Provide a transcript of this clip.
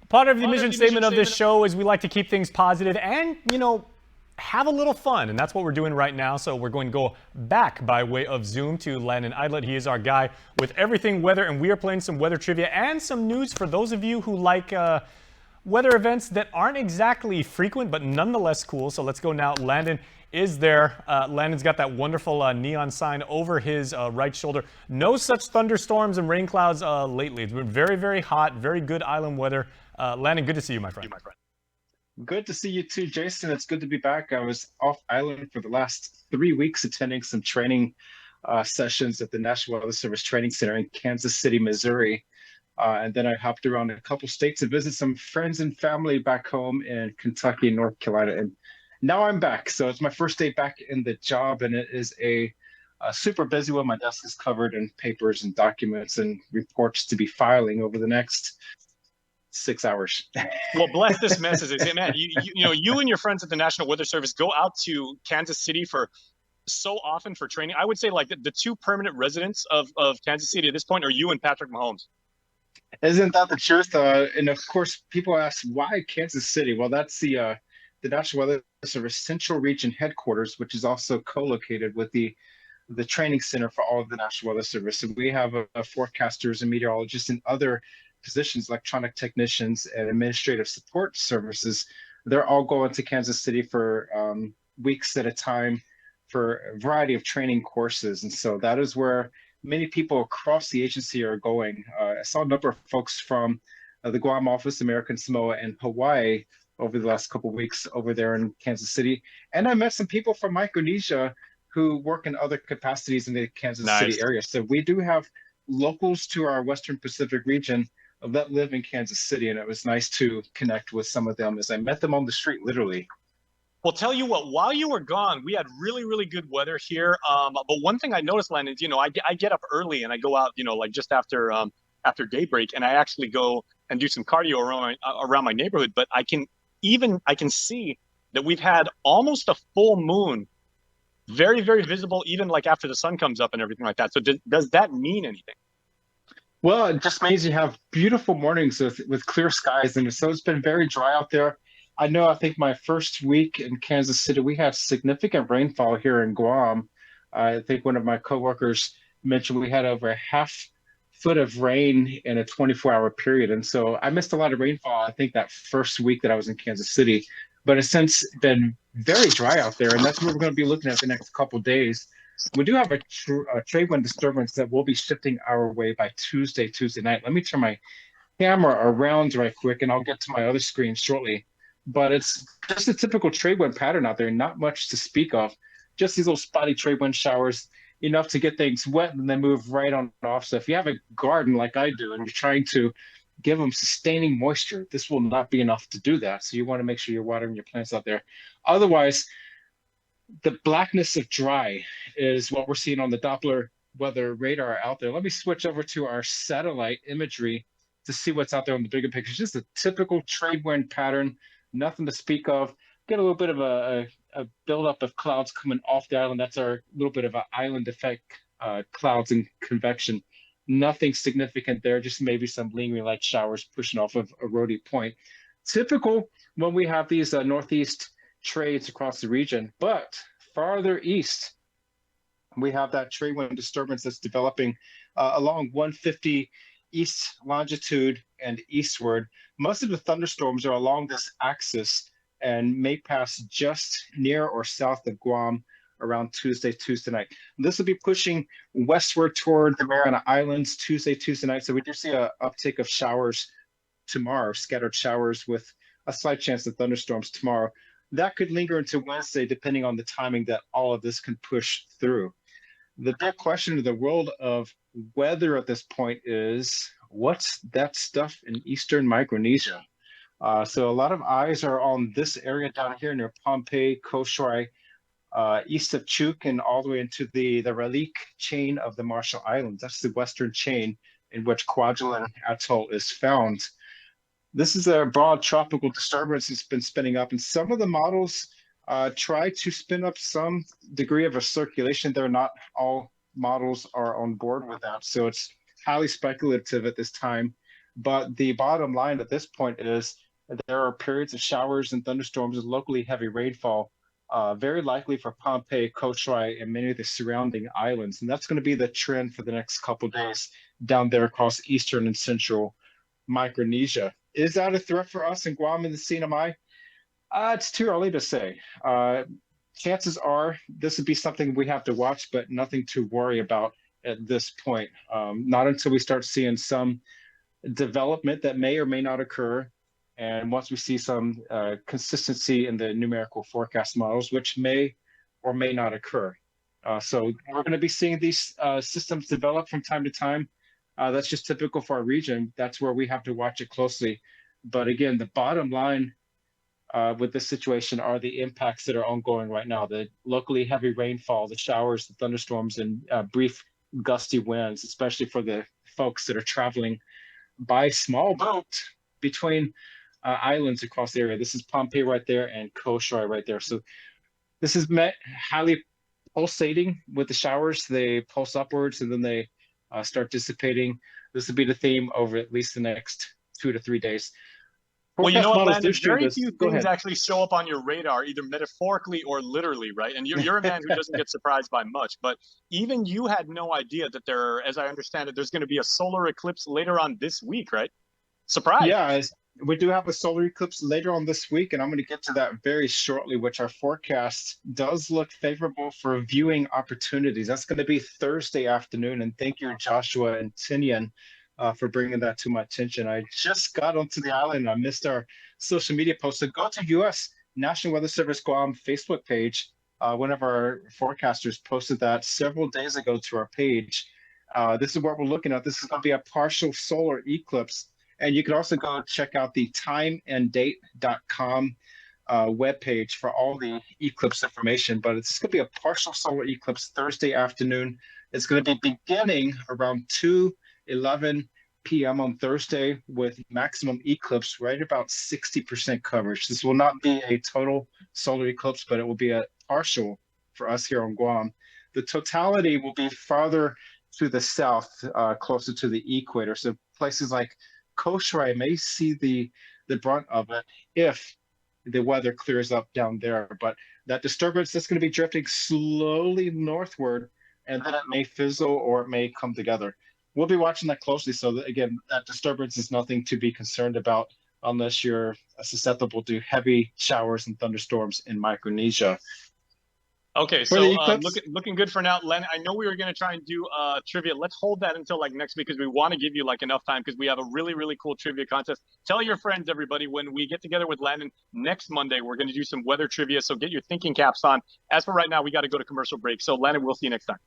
Part of the mission statement of this show is we like to keep things positive and, have a little fun. And that's what we're doing right now. So we're going to go back by way of Zoom to Landon Idlet. He is our guy with everything weather. And we are playing some weather trivia and some news for those of you who like weather events that aren't exactly frequent, but nonetheless cool. So let's go now. Landon is there. Landon's got that wonderful neon sign over his right shoulder. No such thunderstorms and rain clouds lately. It's been very, very hot, very good island weather. Landon, good to see you, my friend. Good to see you too, Jason. It's good to be back. I was off island for the last 3 weeks attending some training sessions at the National Weather Service Training Center in Kansas City, Missouri. And then I hopped around a couple states to visit some friends and family back home in Kentucky and North Carolina. And now I'm back. So it's my first day back in the job, and it is a super busy one. My desk is covered in papers and documents and reports to be filing over the next 6 hours. Well, bless this message. Man, you and your friends at the National Weather Service go out to Kansas City for so often for training. I would say like the two permanent residents of Kansas City at this point are you and Patrick Mahomes. Isn't that the truth? And of course, people ask, why Kansas City? Well, that's the National Weather Service Central Region headquarters, which is also co-located with the training center for all of the National Weather Service. So we have forecasters and meteorologists and other positions, electronic technicians and administrative support services. They're all going to Kansas City for weeks at a time for a variety of training courses. And so that is where many people across the agency are going. I saw a number of folks from the Guam office, American Samoa, and Hawaii over the last couple of weeks over there in Kansas City. And I met some people from Micronesia who work in other capacities in the Kansas City area. So we do have locals to our Western Pacific region that live in Kansas City, and it was nice to connect with some of them as I met them on the street, literally. Well, tell you what, while you were gone, we had really, really good weather here. But one thing I noticed, Landon, is, I get up early and I go out, like just after daybreak, and I actually go and do some cardio around my neighborhood. But I can see that we've had almost a full moon, very, very visible, even like after the sun comes up and everything like that. So does that mean anything? Well, it just means you have beautiful mornings with clear skies, and so it's been very dry out there. I think my first week in Kansas City, we had significant rainfall here in Guam. I think one of my coworkers mentioned we had over a half foot of rain in a 24-hour period. And so I missed a lot of rainfall, I think, that first week that I was in Kansas City. But it's since been very dry out there, and that's what we're going to be looking at the next couple of days. We do have a trade wind disturbance that will be shifting our way by Tuesday night. Let me turn my camera around right quick, and I'll get to my other screen shortly. But it's just a typical trade wind pattern out there, not much to speak of. Just these little spotty trade wind showers, enough to get things wet and then move right on off. So if you have a garden like I do and you're trying to give them sustaining moisture, this will not be enough to do that. So you want to make sure you're watering your plants out there. Otherwise, the blackness of dry is what we're seeing on the Doppler weather radar out there. Let me switch over to our satellite imagery to see what's out there on the bigger picture. Just a typical trade wind pattern, nothing to speak of. Get a little bit of a buildup of clouds coming off the island. That's our little bit of an island effect, clouds and convection. Nothing significant there, just maybe some lingering light showers pushing off of Rhodey Point. Typical when we have these northeast trades across the region, but farther east, we have that trade wind disturbance that's developing along 150 east longitude and eastward. Most of the thunderstorms are along this axis and may pass just near or south of Guam around Tuesday night. This will be pushing westward toward the Mariana Islands Tuesday night. So we do see an uptick of showers tomorrow, scattered showers with a slight chance of thunderstorms tomorrow. That could linger into Wednesday, depending on the timing that all of this can push through. The big question in the world of weather at this point is, what's that stuff in eastern Micronesia? So a lot of eyes are on this area down here near Pohnpei, Koshrai, east of Chuuk, and all the way into the Relique chain of the Marshall Islands. That's the western chain in which Kwajalein Atoll is found. This is a broad tropical disturbance that's been spinning up, and some of the models try to spin up some degree of a circulation there. Not all models are on board with that, so it's highly speculative at this time. But the bottom line at this point is there are periods of showers and thunderstorms and locally heavy rainfall, very likely for Pompeii, Koshrai, and many of the surrounding islands. And that's going to be the trend for the next couple of days down there across eastern and central Micronesia. Is that a threat for us in Guam and the CNMI? It's too early to say. Chances are this would be something we have to watch, but nothing to worry about at this point. Not until we start seeing some development that may or may not occur. And once we see some consistency in the numerical forecast models, which may or may not occur. So we're going to be seeing these systems develop from time to time. That's just typical for our region. That's where we have to watch it closely. But again, the bottom line with this situation are the impacts that are ongoing right now. The locally heavy rainfall, the showers, the thunderstorms, and brief gusty winds, especially for the folks that are traveling by small boat between islands across the area. This is Pompeii right there and Koshrai right there. So this is highly pulsating with the showers. They pulse upwards and then they start dissipating. This will be the theme over at least the next 2 to 3 days. Well, you know what, Forecast models Landon, do show very this. few Go things ahead. actually show up on your radar, either metaphorically or literally, right? And you're a man who doesn't get surprised by much, but even you had no idea that there, as I understand it, there's going to be a solar eclipse later on this week, right? Surprise. Yeah, we do have a solar eclipse later on this week, and I'm going to get to that very shortly, which our forecast does look favorable for viewing opportunities. That's going to be Thursday afternoon, and thank you, Joshua and Tinian, for bringing that to my attention. I just got onto the island and I missed our social media post. So go to U.S. National Weather Service Guam Facebook page. One of our forecasters posted that several days ago to our page. This is what we're looking at. This is going to be a partial solar eclipse. And you can also go check out the timeanddate.com webpage for all the eclipse information. But it's going to be a partial solar eclipse Thursday afternoon. It's going to be beginning around 2:11 p.m. on Thursday with maximum eclipse right about 60% coverage. This will not be a total solar eclipse, but it will be a partial for us here on Guam. The totality will be farther to the south, closer to the equator. So places like Koshrai may see the brunt of it if the weather clears up down there. But that disturbance that's going to be drifting slowly northward, and then it may fizzle or it may come together. We'll be watching that closely. So that, again, that disturbance is nothing to be concerned about unless you're susceptible to heavy showers and thunderstorms in Micronesia. Okay, so looking good for now. Len, I know we were going to try and do trivia. Let's hold that until like next week because we want to give you like enough time because we have a really, really cool trivia contest. Tell your friends, everybody, when we get together with Landon next Monday, we're going to do some weather trivia. So get your thinking caps on. As for right now, we got to go to commercial break. So Landon, we'll see you next time.